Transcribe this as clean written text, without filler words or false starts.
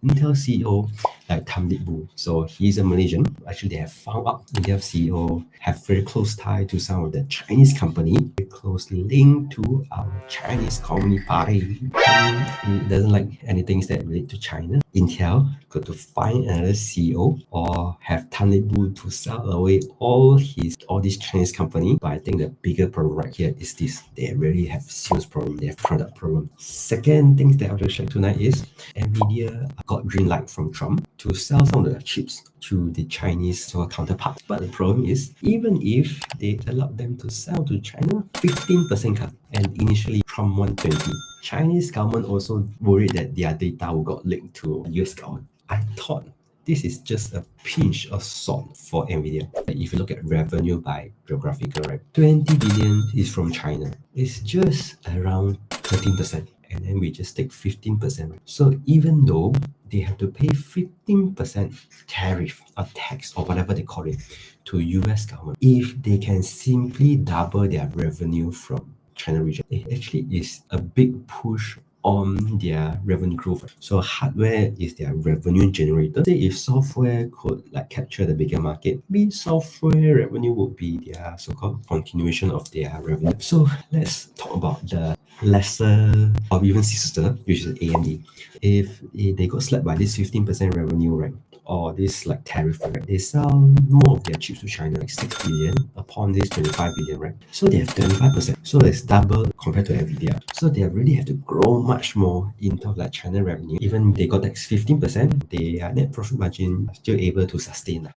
Intel CEO like Tam Litbu. So he's a Malaysian. Actually, they have found out Intel CEO have very close tie to some of the Chinese company, very closely linked to our Chinese Communist Party. He doesn't like anything that relate to China. Intel got to find another CEO or have Tam Litbu to sell away all these Chinese company. But I think the bigger problem right here is this: they really have sales problem, they have product problem. Second thing that I want to share tonight is NVIDIA got green light from Trump to sell some of their chips to the Chinese counterparts. But the problem is, even if they allowed them to sell to China, 15% cut. And initially, Trump wanted 20. Chinese government also worried that their data will got linked to US government. I thought this is just a pinch of salt for NVIDIA. If you look at revenue by geographical, right, 20 billion is from China. It's just around 13%. And then we just take 15%. So even though they have to pay 15% tariff or tax or whatever they call it to US government, if they can simply double their revenue from China region, it actually is a big push on their revenue growth. So hardware is their revenue generator. Say if software could like capture the bigger market, maybe software revenue would be their so-called continuation of their revenue. So let's talk about the lesser or even sister, which is AMD. If they got slapped by this 15% revenue, right, or this like tariff, right, they sell more of their chips to China, like 6 billion upon this 25 billion, right? So they have 25%. So it's double compared to NVIDIA. So they really have to grow much more in terms of like China revenue. Even they got tax 15%, their net profit margin still able to sustain.